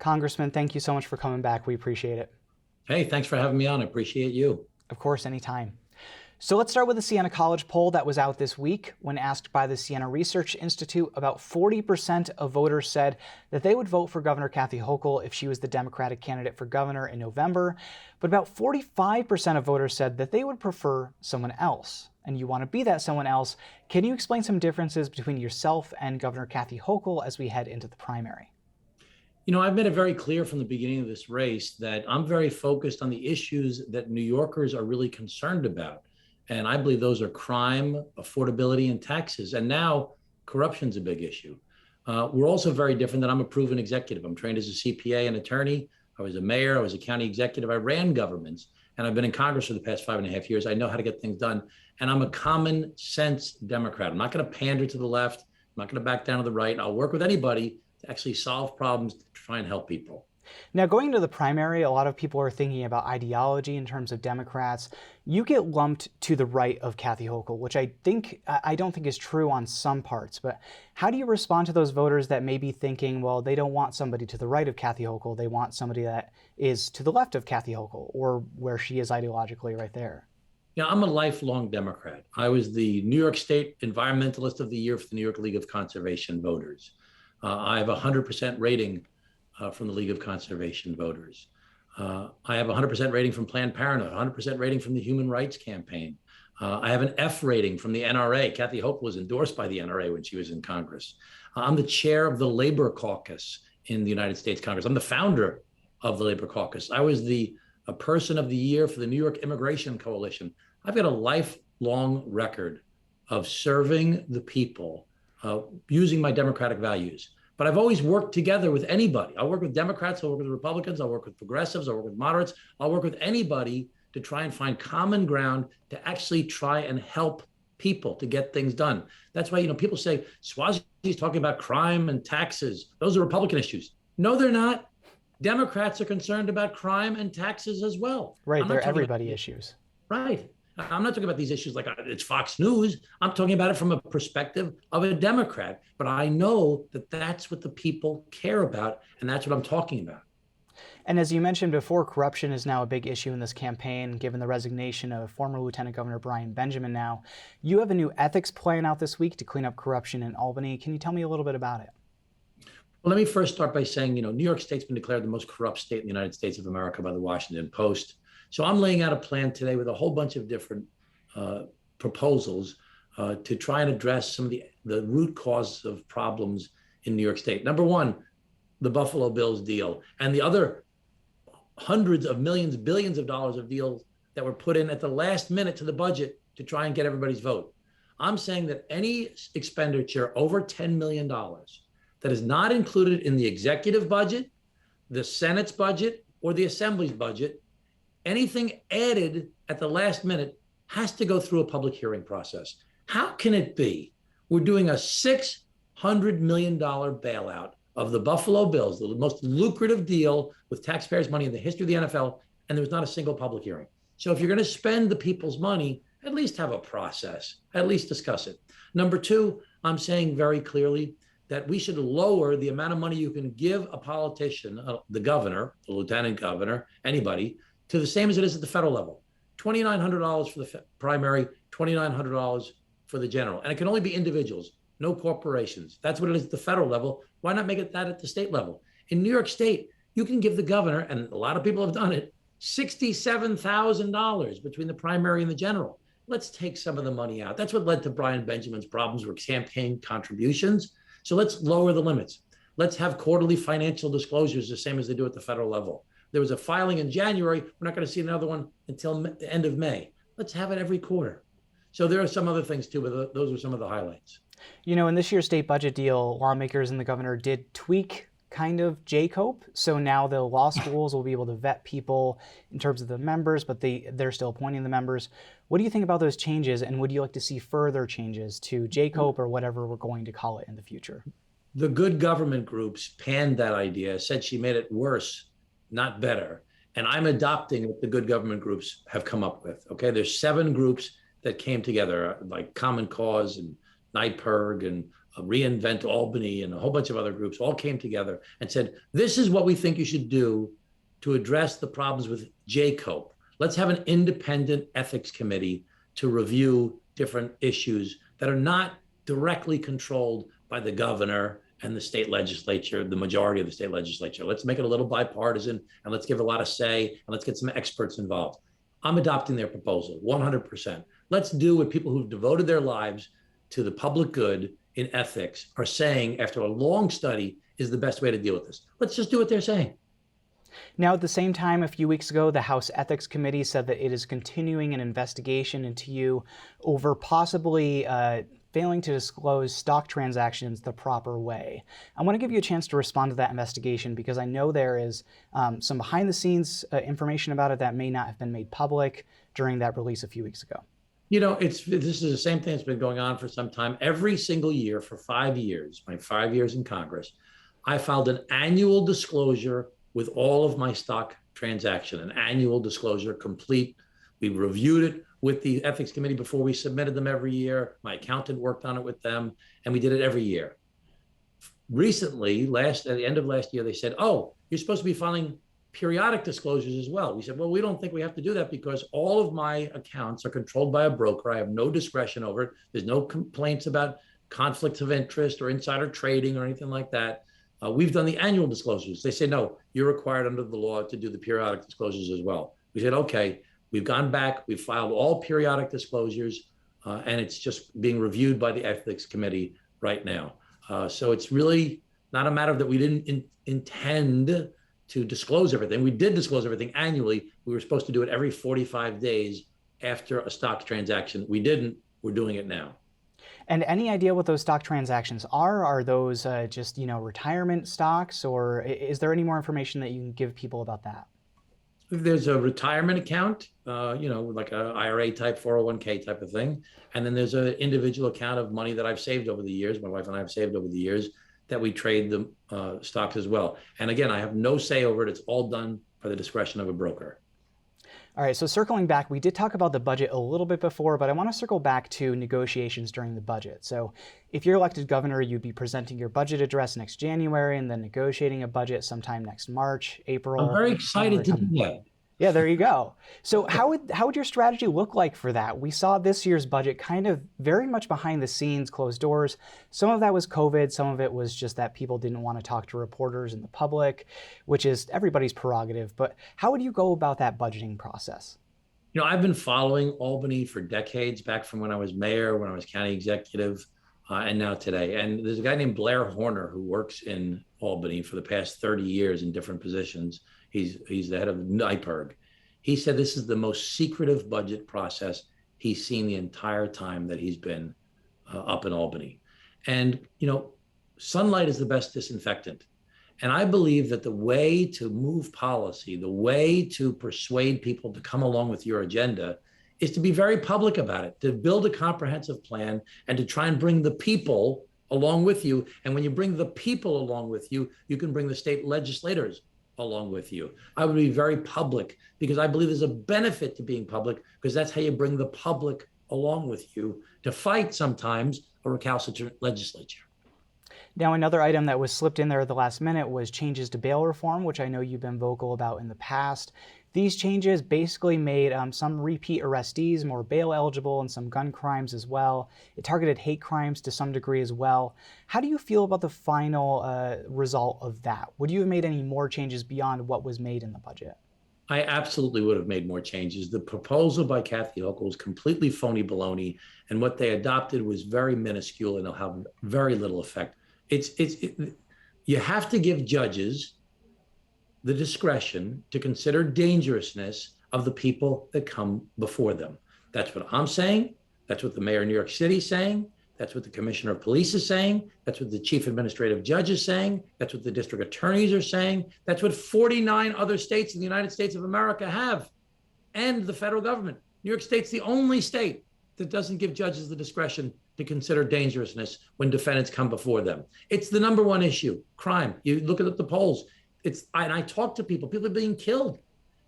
Congressman, thank you so much for coming back. We appreciate it. Hey, thanks for having me on. I appreciate you. Of course, anytime. So let's start with the Siena College poll that was out this week. When asked by the Siena Research Institute, about 40% of voters said that they would vote for Governor Kathy Hochul if she was the Democratic candidate for governor in November. But about 45% of voters said that they would prefer someone else. And you want to be that someone else. Can you explain some differences between yourself and Governor Kathy Hochul as we head into the primary? I've made it very clear from the beginning of this race that I'm very focused on the issues that New Yorkers are really concerned about. And I believe those are crime, affordability, and taxes. And now corruption's a big issue. We're also very different that I'm a proven executive. I'm trained as a CPA and attorney. I was a mayor. I was a county executive. I ran governments. And I've been in Congress for the past 5.5 years. I know how to get things done. And I'm a common sense Democrat. I'm not going to pander to the left. I'm not going to back down to the right. I'll work with anybody to actually solve problems, to try and help people. Now, going into the primary, a lot of people are thinking about ideology in terms of Democrats. You get lumped to the right of Kathy Hochul, which I don't think is true on some parts. But how do you respond to those voters that may be thinking, well, they don't want somebody to the right of Kathy Hochul, they want somebody that is to the left of Kathy Hochul, or where she is ideologically right there? Yeah, I'm a lifelong Democrat. I was the New York State Environmentalist of the Year for the New York League of Conservation Voters. I have a 100% rating from the League of Conservation Voters. I have a 100% rating from Planned Parenthood, 100% rating from the Human Rights Campaign. I have an F rating from the NRA. Kathy Hochul was endorsed by the NRA when she was in Congress. I'm the chair of the Labor Caucus in the United States Congress. I'm the founder of the Labor Caucus. I was a Person of the Year for the New York Immigration Coalition. I've got a lifelong record of serving the people, using my democratic values. But I've always worked together with anybody. I'll work with Democrats, I'll work with Republicans, I'll work with progressives, I'll work with moderates, I'll work with anybody to try and find common ground to actually try and help people to get things done. That's why, people say Suozzi's talking about crime and taxes. Those are Republican issues. No, they're not. Democrats are concerned about crime and taxes as well. Right, they're everybody issues. Right. I'm not talking about these issues like it's Fox News. I'm talking about it from a perspective of a Democrat. But I know that that's what the people care about, and that's what I'm talking about. And as you mentioned before, corruption is now a big issue in this campaign, given the resignation of former Lieutenant Governor Brian Benjamin now. You have a new ethics plan out this week to clean up corruption in Albany. Can you tell me a little bit about it? Well, let me first start by saying, New York State's been declared the most corrupt state in the United States of America by the Washington Post. So I'm laying out a plan today with a whole bunch of different proposals to try and address some of the root causes of problems in New York State. Number one, the Buffalo Bills deal and the other hundreds of millions, billions of dollars of deals that were put in at the last minute to the budget to try and get everybody's vote. I'm saying that any expenditure over $10 million that is not included in the executive budget, the Senate's budget, or the Assembly's budget, anything added at the last minute has to go through a public hearing process. How can it be we're doing a $600 million bailout of the Buffalo Bills, the most lucrative deal with taxpayers' money in the history of the NFL, and there's not a single public hearing? So if you're going to spend the people's money, at least have a process, at least discuss it. Number two, I'm saying very clearly that we should lower the amount of money you can give a politician, the governor, the lieutenant governor, anybody, to the same as it is at the federal level. $2,900 for the primary, $2,900 for the general. And it can only be individuals, no corporations. That's what it is at the federal level. Why not make it that at the state level? In New York State, you can give the governor, and a lot of people have done it, $67,000 between the primary and the general. Let's take some of the money out. That's what led to Brian Benjamin's problems with campaign contributions. So let's lower the limits. Let's have quarterly financial disclosures the same as they do at the federal level. There was a filing in January. We're not going to see another one until the end of May. Let's have it every quarter. So there are some other things too, but those are some of the highlights. In this year's state budget deal, lawmakers and the governor did tweak kind of JCOPE. So now the law schools will be able to vet people in terms of the members, but they're still appointing the members. What do you think about those changes? And would you like to see further changes to JCOPE or whatever we're going to call it in the future? The good government groups panned that idea, said she made it worse, not better. And I'm adopting what the good government groups have come up with. Okay, there's 7 groups that came together, like Common Cause and NYPIRG and Reinvent Albany and a whole bunch of other groups all came together and said, this is what we think you should do to address the problems with JCOPE. Let's have an independent ethics committee to review different issues that are not directly controlled by the governor and the state legislature, the majority of the state legislature. Let's make it a little bipartisan, and let's give a lot of say, and let's get some experts involved. I'm adopting their proposal 100%. Let's do what people who've devoted their lives to the public good in ethics are saying after a long study is the best way to deal with this. Let's just do what they're saying. Now, at the same time, a few weeks ago, the House Ethics Committee said that it is continuing an investigation into you over possibly failing to disclose stock transactions the proper way. I want to give you a chance to respond to that investigation because I know there is some behind-the-scenes information about it that may not have been made public during that release a few weeks ago. You know, this is the same thing that's been going on for some time. Every single year for 5 years, my 5 years in Congress, I filed an annual disclosure with all of my stock transaction, an annual disclosure complete. We reviewed it with the ethics committee before we submitted them every year. My accountant worked on it with them, and we did it every year. Recently, at the end of last year, they said, oh, you're supposed to be filing periodic disclosures as well. We said, well, we don't think we have to do that because all of my accounts are controlled by a broker. I have no discretion over it. There's no complaints about conflicts of interest or insider trading or anything like that. We've done the annual disclosures. They say, no, you're required under the law to do the periodic disclosures as well. We said, okay, we've gone back, we've filed all periodic disclosures, and it's just being reviewed by the ethics committee right now. So it's really not a matter that we didn't intend to disclose everything. We did disclose everything annually. We were supposed to do it every 45 days after a stock transaction. We didn't. We're doing it now. And any idea what those stock transactions are? Are those just, retirement stocks, or is there any more information that you can give people about that? There's a retirement account, like a IRA type, 401k type of thing. And then there's an individual account of money that I've saved over the years. My wife and I have saved over the years that we trade the stocks as well. And again, I have no say over it. It's all done by the discretion of a broker. All right, so circling back, we did talk about the budget a little bit before, but I want to circle back to negotiations during the budget. So if you're elected governor, you'd be presenting your budget address next January and then negotiating a budget sometime next March, April. I'm very excited to do that. Yeah, there you go. So how would your strategy look like for that? We saw this year's budget kind of very much behind the scenes, closed doors. Some of that was COVID. Some of it was just that people didn't want to talk to reporters and the public, which is everybody's prerogative. But how would you go about that budgeting process? I've been following Albany for decades, back from when I was mayor, when I was county executive, and now today. And there's a guy named Blair Horner who works in Albany for the past 30 years in different positions. He's the head of NYPIRG. He said this is the most secretive budget process he's seen the entire time that he's been up in Albany. And, sunlight is the best disinfectant. And I believe that the way to move policy, the way to persuade people to come along with your agenda is to be very public about it, to build a comprehensive plan and to try and bring the people along with you. And when you bring the people along with you, you can bring the state legislators along with you. I would be very public because I believe there's a benefit to being public because that's how you bring the public along with you to fight sometimes a recalcitrant legislature. Now, another item that was slipped in there at the last minute was changes to bail reform, which I know you've been vocal about in the past. These changes basically made some repeat arrestees more bail eligible and some gun crimes as well. It targeted hate crimes to some degree as well. How do you feel about the final result of that? Would you have made any more changes beyond what was made in the budget? I absolutely would have made more changes. The proposal by Kathy Hochul was completely phony baloney, and what they adopted was very minuscule and it'll have very little effect. You have to give judges the discretion to consider dangerousness of the people that come before them. That's what I'm saying. That's what the mayor of New York City is saying. That's what the commissioner of police is saying. That's what the chief administrative judge is saying. That's what the district attorneys are saying. That's what 49 other states in the United States of America have, and the federal government. New York State's the only state that doesn't give judges the discretion to consider dangerousness when defendants come before them. It's the number one issue, crime. You look at the polls. And I talk to people. People are being killed.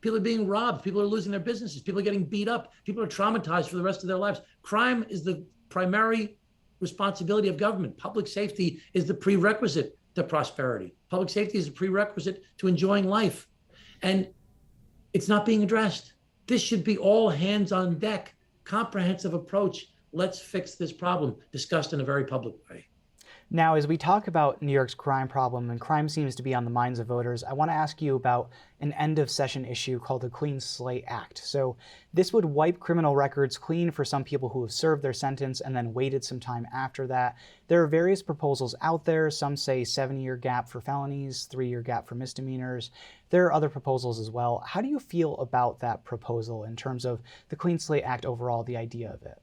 People are being robbed. People are losing their businesses. People are getting beat up. People are traumatized for the rest of their lives. Crime is the primary responsibility of government. Public safety is the prerequisite to prosperity. Public safety is a prerequisite to enjoying life. And it's not being addressed. This should be all hands on deck, comprehensive approach. Let's fix this problem, discussed in a very public way. Now, as we talk about New York's crime problem, and crime seems to be on the minds of voters, I want to ask you about an end of session issue called the Clean Slate Act. So this would wipe criminal records clean for some people who have served their sentence and then waited some time after that. There are various proposals out there. Some say 7-year gap for felonies, 3-year gap for misdemeanors. There are other proposals as well. How do you feel about that proposal in terms of the Clean Slate Act overall, the idea of it?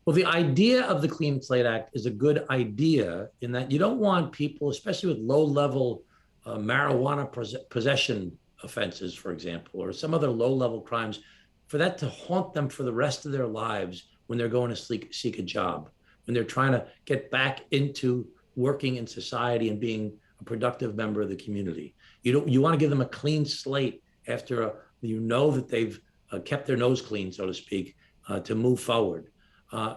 Well, the idea of the Clean Slate Act is a good idea in that you don't want people, especially with low-level marijuana possession offenses, for example, or some other low-level crimes, for that to haunt them for the rest of their lives when they're going to seek a job, when they're trying to get back into working in society and being a productive member of the community. You want to give them a clean slate after you know that they've kept their nose clean, so to speak, to move forward.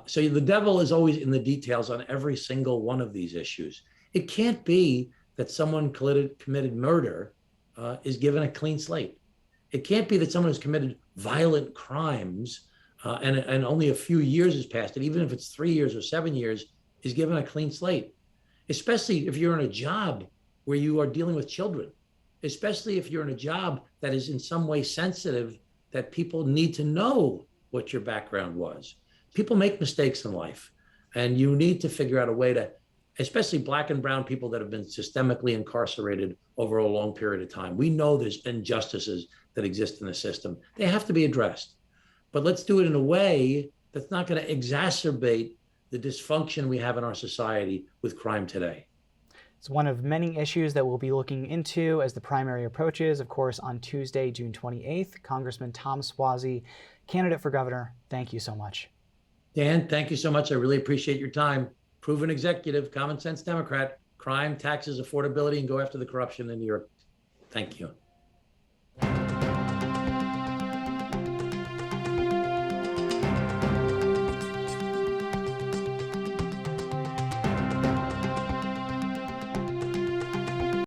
So the devil is always in the details on every single one of these issues. It can't be that someone committed murder is given a clean slate. It can't be that someone who's committed violent crimes and only a few years has passed, and even if it's 3 years or 7 years, is given a clean slate, especially if you're in a job where you are dealing with children, especially if you're in a job that is in some way sensitive, that people need to know what your background was. People make mistakes in life, and you need to figure out a way to, especially Black and brown people that have been systemically incarcerated over a long period of time. We know there's injustices that exist in the system. They have to be addressed, but let's do it in a way that's not going to exacerbate the dysfunction we have in our society with crime today. It's one of many issues that we'll be looking into as the primary approaches. Of course, on Tuesday, June 28th, Congressman Tom Suozzi, candidate for governor, thank you so much. Dan, thank you so much. I really appreciate your time. Proven executive, common sense Democrat, crime, taxes, affordability, and go after the corruption in New York. Thank you.